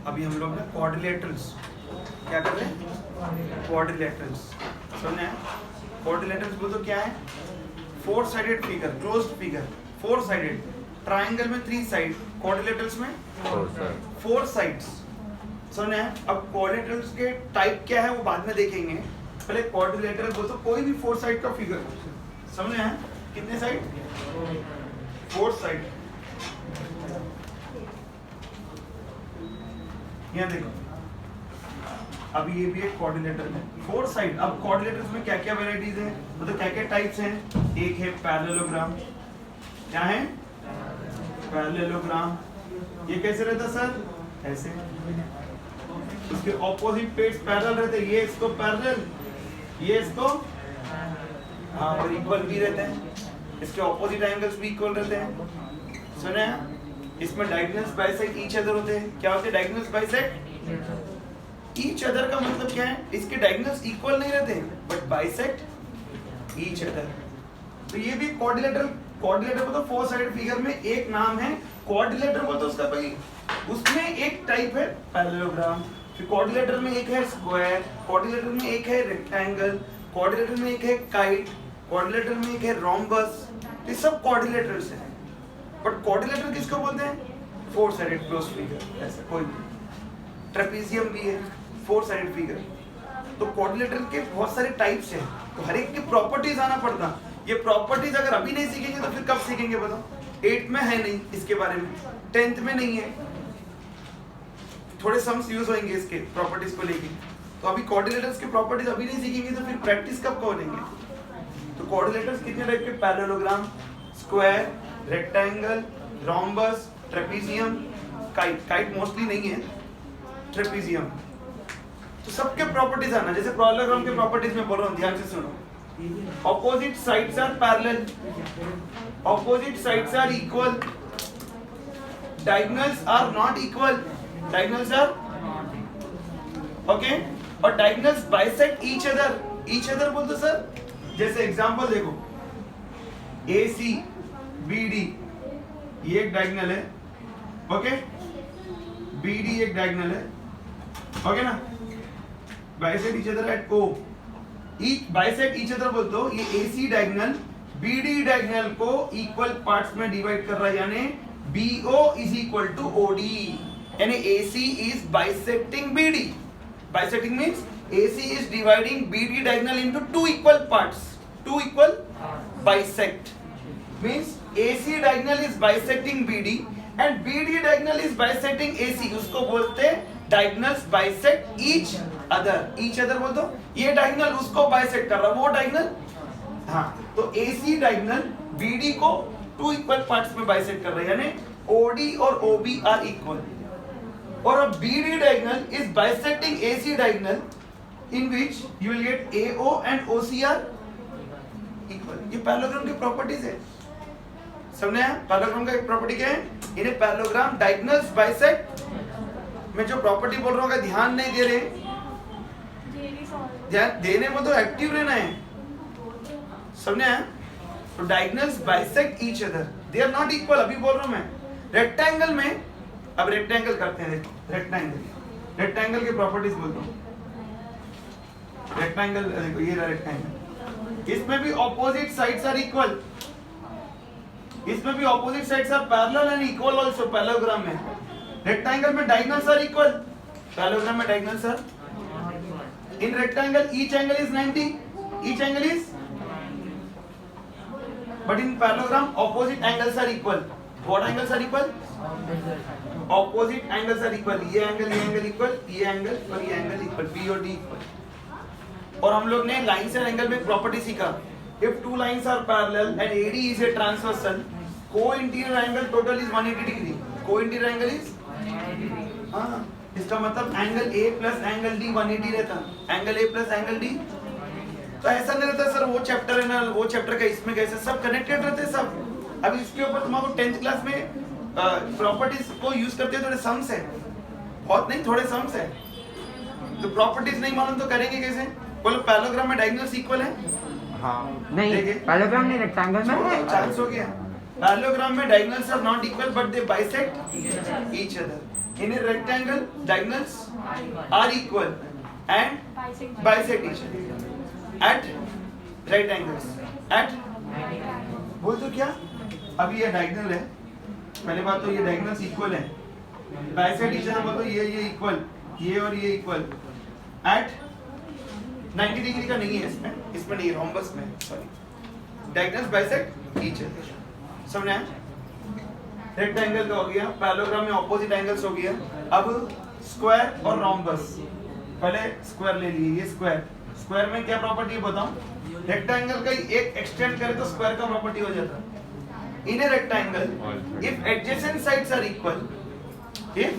अभी हम लोग ना क्वाड्रिलेटरल्स क्या कर रहे हैं, क्वाड्रिलेटरल्स समझे। क्वाड्रिलेटरल्स बोल तो क्या है, four sided figure, closed figure, four sided. Triangle में 3 साइड, क्वाड्रिलेटरल्स में 4 साइड्स समझे। अब क्वाड्रिलेटरल्स के टाइप क्या है वो बाद में देखेंगे, पहले क्वाड्रिलेटरल बोल तो कोई भी 4 साइड का फिगर समझे हैं। कितने साइड, 4 साइड। यहाँ देखो, अब ये भी एक क्वाड्रिलेटरल है, 4 साइड। अब क्वाड्रिलेटरल्स में क्या क्या वैरायटीज हैं, मतलब क्या क्या टाइप्स हैं। एक है पैरेललोग्राम, क्या है पैरेललोग्राम। ये कैसे रहता सर, ऐसे, उसके ऑपोजिट पेड्स पैरेलल रहते हैं, ये इसको पैरेलल, ये इसको हाँ और इक्वल भी रहते हैं, इसके ऑपोजिट एंगल्स भी इक्वल रहते हैं सुने। इसमें डायगोनल्स बाइसेक्ट ईच अदर होते हैं। क्या होते हैं डायगोनल्स बाइसेक्ट ईच अदर का मतलब क्या है, इसके डायगोनल्स इक्वल नहीं रहते बट बाइसेक्ट ईच अदर। तो ये भी क्वाड्रिलेटरल, क्वाड्रिलेटरल मतलब 4 साइड फिगर में एक नाम है क्वाड्रिलेटरल बोलते उसका भाई, उसमें एक टाइप है पैरेललोग्राम। फिर क्वाड्रिलेटरल में एक है स्क्वायर, क्वाड्रिलेटरल में एक है रेक्टेंगल, क्वाड्रिलेटरल में एक है काइट, क्वाड्रिलेटरल में एक है रोम्बस। ये सब क्वाड्रिलेटरल्स हैं। बट क्वाड्रिलेटरल किसको बोलते हैं, 4 साइडेड क्लोज फिगर, ऐसा कोई भी। ट्रेपेजियम भी है 4 साइडेड फिगर। तो क्वाड्रिलेटरल के बहुत सारे टाइप्स हैं, तो हर एक की प्रॉपर्टीज आना पड़ता। ये प्रॉपर्टीज अगर अभी नहीं सीखेंगे तो फिर कब सीखेंगे बताओ। 8th में है नहीं इसके बारे में, 10th में नहीं है, थोड़े सम्स यूज होंगे इसके प्रॉपर्टीज को लेके। तो अभी क्वाड्रिलेटरल्स के प्रॉपर्टीज अभी नहीं सीखेंगे तो फिर प्रैक्टिस कब करेंगे। तो क्वाड्रिलेटरल्स कितने टाइप के, parallelogram, square, rectangle, rhombus, trapezium, kite. Kite mostly नहीं है, ट्रेपेजियम। तो सबके प्रॉपर्टीज आना, जैसे पैरेललोग्राम के प्रॉपर्टीज में बोल रहा हूं, ध्यान से सुनो। Opposite sides are parallel, opposite sides are equal, diagonals are not equal, diagonals are okay, और diagonals bisect each other. Each other बोल तो सर, जैसे एग्जांपल देखो, AC BD ये एक डायगोनल है, ओके, BD एक डायगोनल है, ओके ना। Bisect each other eight O, each bisect each other बोल तो ये AC डायगोनल BD डायगोनल को इक्वल पार्ट्स में डिवाइड कर रहा है, यानी BO is equal to OD, यानी AC is bisecting BD. Bisecting means AC is dividing BD diagonal into 2 equal parts. 2 equal bisect means AC diagonal is bisecting BD and BD diagonal is bisecting AC. उसको बोलते हैं diagonals bisect each other. Each other बोल दो, ये diagonal उसको bisect कर रहा है, वो diagonal हाँ, तो AC diagonal BD को 2 equal parts में bisect कर रहा है, यानी OD और OB are equal. और अब BD diagonal is bisecting AC diagonal in which you will get AO and OC are equal. ये पैरेललोग्राम की प्रॉपर्टीज है, समझे। पैरेललोग्राम का एक प्रॉपर्टी क्या है, इन्हें पैरेललोग्राम डायगोनल्स बाइसेक्ट। मैं जो प्रॉपर्टी बोल रहा हूँ ध्यान नहीं दे रहे, ध्यान देने में तो एक्टिव रहना है, समझे। तो diagonals bisect each other, they are not equal. अभी बोल रहा हूँ मैं रेक्टेंगल में, अब रेक्टेंगल करते हैं, देखो रेक्टेंगल, रेक्टेंगल की प्रॉपर्टीज बोलता हूँ। रेक्टेंगल देखो, ये रहा रेक्टेंगल, इसमें भी ऑपोजिट साइड्स आर इक्वल, इसमें भी opposite sides are parallel and equal also. Parallelogram में रेक्टेंगल में डायगोनल्स आर इक्वल, पैरेललोग्राम में diagonals are in rectangle each angle is 90, each angle is, but in parallelogram opposite angles are equal. What angles are equal? Opposite angles are equal. ये angle equal, ये angle और ये angle equal, B और D equal. और हम लोग ने lines and angle में प्रॉपर्टी सीखा, if two lines are parallel and AD is a transversal, co-interior angle total is 180 degree. Co-interior angle is हाँ, इसका मतलब angle A plus angle D 180 रहता, angle A plus angle D। तो ऐसा नहीं रहता सर, वो चैप्टर है ना, वो चैप्टर का इसमें कैसे, सब कनेक्टेड रहते हैं सब। अभी इसके ऊपर तुम्हारे 10th क्लास में प्रॉपर्टीज को यूज करते हैं, थोड़े सम्स है, बहुत नहीं थोड़े सम्स है। तो प्रॉपर्टीज नहीं मालूम तो करेंगे कैसे। बोलो पैरेललोग्राम में डायगोनल्स इक्वल है, हाँ नहीं, पैरेललोग्राम नहीं, रेक्टेंगल में चांस हो गया। पैरेललोग्राम में diagonals are not equal but they bisect each other. In a rectangle, diagonals are equal and bisect each other at right angles. At बोल तो क्या? अभी ये diagonal है. पहले बात तो ये diagonals equal है. Bisect each other मतलब ये equal, ये और ये equal. At 90 डिग्री का नहीं है इसमें नहीं है, rhombus में, sorry. Diagonals bisect each other. समझे? रेक्टेंगल का हो गया, पैरेललोग्राम में ऑपोजिट एंगल्स हो गया. अब स्क्वायर और रोम्बस. पहले स्क्वायर ले लिए, ये स्क्वायर में क्या प्रॉपर्टी है बताऊं? रेक्टेंगल का एक एक्सटेंड करे तो स्क्वायर का प्रॉपर्टी हो जाता है. In a rectangle if adjacent sides are equal, if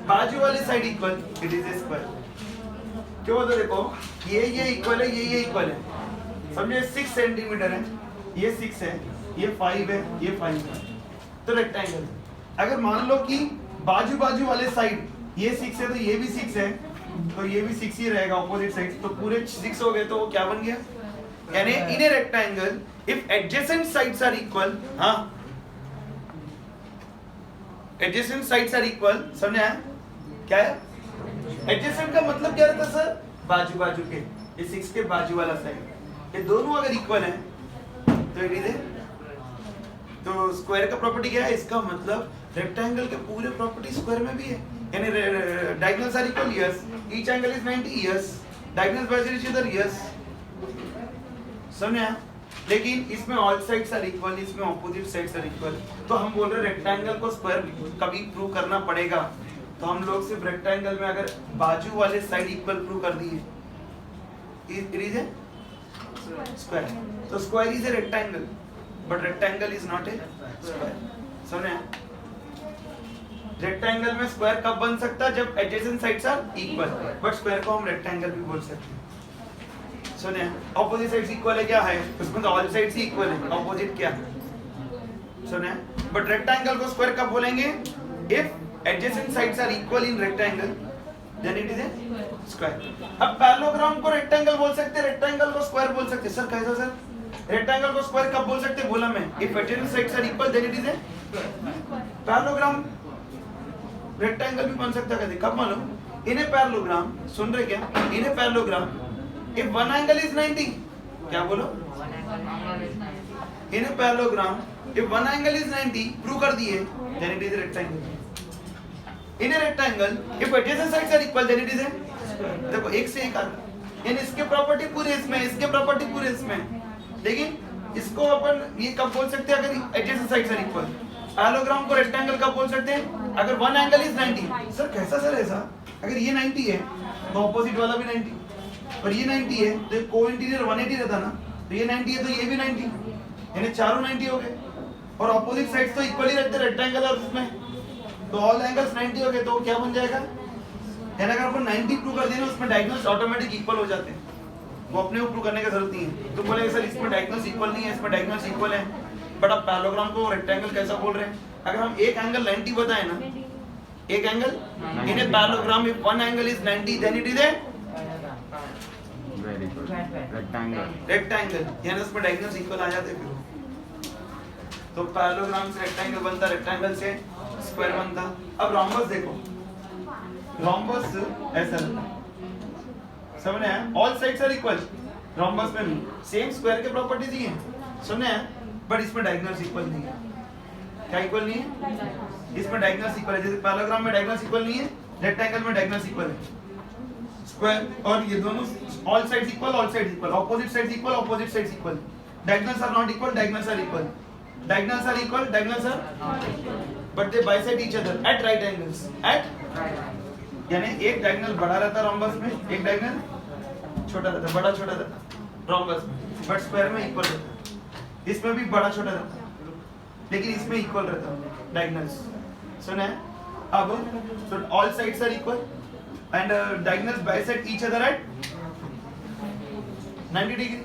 बाजू वाले side equal, it is a square. क्यों? तो देखो ये इक्वल है, ये इक्वल है. समझे? 6 सेंटीमीटर है, ये 6 है, ये 5 है, ये 5 है, तो रेक्टेंगल. अगर मान लो कि बाजू वाले साइड ये 6 है तो ये भी 6 है, तो ये भी 6 ही रहेगा ऑपोजिट साइड, तो पूरे 6 हो गए, तो वो क्या बन गया? यानी in a rectangle if adjacent sides are equal, हाँ एडजेसेंट साइड्स आर इक्वल, समझे? क्या है एडजेसेंट का मतलब? क्या रहता सर? बाजू के, ये 6 के बाजू वाला साइड, ये दोनों अगर इक्वल है तो इट इज ए. तो स्क्वायर का प्रॉपर्टी क्या है? इसका मतलब रेक्टेंगल के पूरे प्रॉपर्टी स्क्वायर में भी है. यानी diagonals are equal, yes. Each angle is 90, yes. Diagonals bisect each other, yes. समझे? लेकिन इसमें ऑल साइड्स आर इक्वल, इसमें ऑपोजिट साइड्स आर इक्वल. तो हम बोल रहे रेक्टेंगल को स्क्वायर कभी प्रूव करना पड़ेगा, तो हम लोग सिर्फ रेक्टेंगल में अगर बाजू वाले साइड इक्वल प्रूव कर दिए, इट इज ए स्क्वायर. तो square is a rectangle but rectangle is not a square. समझे? रेक्टेंगल में स्क्वायर कब बन सकता है? जब adjacent sides are equal, but square को हम रेक्टेंगल भी बोल सकते हैं. सुनिए, ऑपोजिट साइड्स इक्वल है, क्या है उसमें? तो ऑल साइड्स ही इक्वल है, ऑपोजिट क्या? सुनिए, बट रेक्टेंगल को स्क्वायर कब बोलेंगे? If adjacent sides are equal in rectangle, then it is a square. अब पैरेललोग्राम को रेक्टेंगल बोल सकते हैं, रेक्टेंगल को स्क्वायर बोल सकते हैं. सर कैसा सर? रेक्टेंगल को स्क्वायर कब बोल सकते हैं? बोला मैं, if adjacent sides are equal then it is a parallelogram. Rectangle भी बन सकता है, कब मालूम? इन ए पैरेललोग्राम, सुन रहे क्या? In a parallelogram if one angle is 90, क्या बोलो? In a parallelogram if one angle is 90 prove कर दिए, then it is rectangle. In a rectangle if adjacent sides are equal then it is a. देखो एक से एक आ रहा, यानी इसके प्रॉपर्टी पूरे इसमें, इसके प्रॉपर्टी पूरे इसमें. लेकिन इसको अपन ये कब बोल सकते हैं? अगर adjacent sides are equal. Parallelogram को रेक्टेंगल कब बोल सकते हैं? अगर वन एंगल इज 90. सर कैसा सर ऐसा? अगर ये 90 है तो ऑपोजिट वाला भी 90, और ये 90 है तो को इंटीरियर 180 रहता ना, तो ये 90 है तो ये भी 90, यानी चारों 90 हो गए. और ऑपोजिट साइड्स तो इक्वल ही रहते हैं रेक्टेंगल और उसमें, तो ऑल एंगल्स 90 हो गए, तो क्या बन जाएगा? यानी अगर अपन 90 प्रूव कर दें उसमें डायगोनल्स ऑटोमेटिक इक्वल हो जाते हैं, वो अपने को प्रूव करने की जरूरत नहीं है. तो बोले सर इसमें डायगोनल्स इक्वल नहीं है, इसमें डायगोनल्स इक्वल है, बट अब पैरेललोग्राम को रेक्टेंगल कैसा बोल रहे हैं? अगर हम एक एंगल 90 बताएं ना, एक angle in a parallelogram if one angle is 90 then it is a rectangle. यानी उसमें डायगोनल्स इक्वल आ जाते हैं. फिर तो पैरेललोग्राम से रेक्टेंगल बनता, रेक्टेंगल से स्क्वायर बनता. अब रोम्बस देखो, रोम्बस ऐसा समझे? All sides are equal. Rhombus में भी सेम स्क्वायर के प्रॉपर्टीज ही हैं, सुने? बट इसमें डायगोनल्स इक्वल नहीं है. क्या इक्वल नहीं है? इसमें डायगोनल्स इक्वल है. जैसे पैरेललोग्राम में डायगोनल्स इक्वल नहीं है, रेक्टेंगल में डायगोनल्स इक्वल है. स्क्वायर और ये दोनों all sides equal, all sides equal, opposite sides equal, opposite sides equal. Diagonals are not equal, diagonals are equal. Diagonals are equal, diagonals are, but they bisect each other at right angles. At यानी एक diagonal बड़ा रहता है rhombus में, एक diagonal छोटा रहता है, बड़ा छोटा रहता है रोम्बस में, बट स्क्वायर में इक्वल रहता है. इसमें भी बड़ा छोटा रहता है, लेकिन इसमें इक्वल रहता है डायगोनल्स. सुना है? अब so all sides are equal and diagonals bisect each other at 90 degree.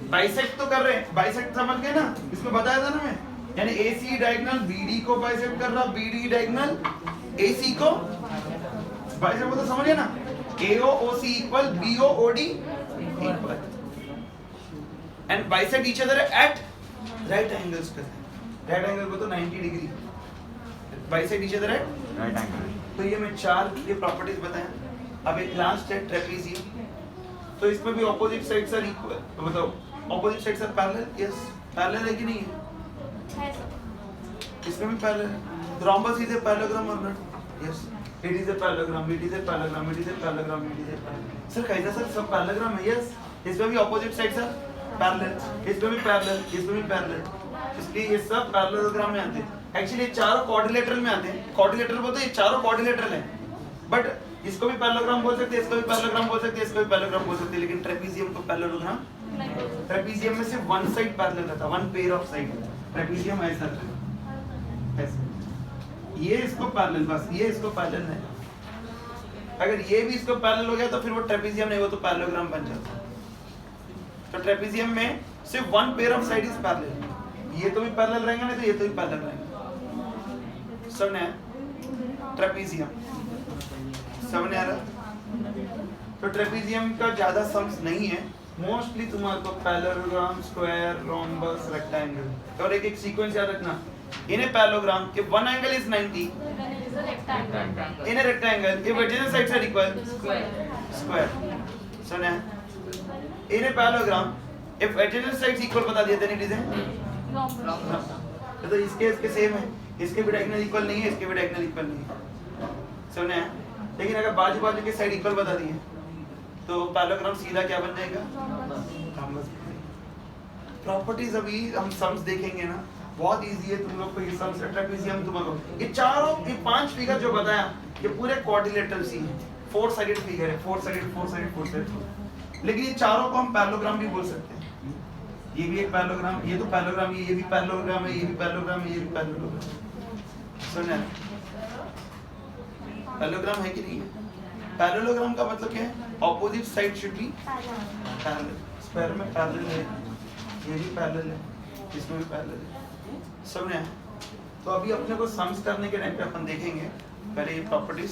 Bisect तो कर रहे हैं, बाइसेक्ट समझ गए ना? इसमें बताया था ना मैं, यानी AC डायगोनल BD को बाइसेक्ट कर रहा, BD डायगोनल AC को बाइसेक्ट, वो तो समझ गए ना? AO OC equal BO OD equal and bisect each other at right angles पे. राइट एंगल को तो 90 degree bisect each other at right angle. तो ये मैं 4 ये प्रॉपर्टीज बताएं। अब एक लास्ट है ट्रेपेजियम। तो इसमें भी ऑपोजिट साइड्स आर इक्वल, मतलब opposite sides are parallel. Yes parallel है कि नहीं है? इसमें भी पैरेलल है। थ्रोम्बस इज ए पैरेललोग्राम और not? Yes it is a parallelogram, it is a parallelogram, it is a parallelogram, it is a parallelogram. Sir कैसा सर सब पैरेललोग्राम है? यस इसमें भी ऑपोजिट साइड्स आर पैरेलल, इसमें भी parallel, इसमें भी पैरेलल, इसलिए ये सब पैरेललोग्राम में आते हैं। एक्चुअली ये चारों क्वाड्रिलेटरल में आते हैं। क्वाड्रिलेटरल बोलते हैं ये चारों क्वाड्रिलेटरल हैं, बट इसको भी पैरेललोग्राम बोल सकते हैं, इसको भी पैरेललोग्राम बोल सकते हैं, इसको भी पैरेललोग्राम बोल सकते हैं, लेकिन ट्रेपेजियम को पैरेललोग्राम। ट्रेपेजियम में सिर्फ वन साइड पैरेलल रहता है, one pair of side. Trapezium ऐसा रहता है, ऐसे। ये इसको पैरेलल, बस ये इसको पैरेलल है। अगर ये भी इसको पैरेलल हो गया तो फिर वो ट्रेपेजियम नहीं, वो तो पैरेललोग्राम बन जाता है। तो ट्रेपेजियम में सिर्फ one pair of side is parallel. ये तो भी पैरेलल रहेंगे, नहीं तो ये तो भी पैरेलल रहेंगे। समझ आया? ट्रेपेजियम समझ आ रहा? तो ट्रेपेजियम का ज्यादा सम्स नहीं है, मोस्टली तुम्हारे को पैरेललोग्राम, स्क्वायर, रोम्बस, रेक्टेंगल और एक एक सीक्वेंस याद रखना। In a parallelogram if one angle is 90, in a rectangle if adjacent sides are equal, square. सुना है? In a parallelogram if adjacent sides equal बता दिया then it is a तो इसके सेम है, इसके भी डायगोनल इक्वल नहीं है, इसके भी डायगोनल इक्वल नहीं है। सुना है? लेकिन अगर बाजू बाजू के साइड इक्वल बता दिए तो पैरेललोग्राम सीधा क्या बन जाएगा? प्रॉपर्टीज अभी हम सम्स देखेंगे ना, बहुत इजी है तुम लोग को ये सम्स। ट्रेपेजियम तुम्हारे ये चारों ये 5 फिगर जो बताया ये पूरे क्वाड्रिलेटरल सी है, 4 साइडेड फिगर है, 4 साइडेड, 4 साइडेड, 4 साइडेड। लेकिन ये चारों को हम पैरेललोग्राम भी बोल सकते हैं। ये भी एक पैरेललोग्राम, ये तो पैरेललोग्राम, ये भी पैरेललोग्राम है, ये भी पैरेललोग्राम है, ये भी पैरेललोग्राम। सुना पैरेललोग्राम है कि नहीं है? पैरेललोग्राम का मतलब क्या है? Opposite side should be parallel. Square में पैरेलल है, ये भी पैरेलल है, इसमें भी पैरेलल है। समझ तो अभी अपने को सम्स करने के टाइम पे अपन देखेंगे पहले ये प्रॉपर्टीज।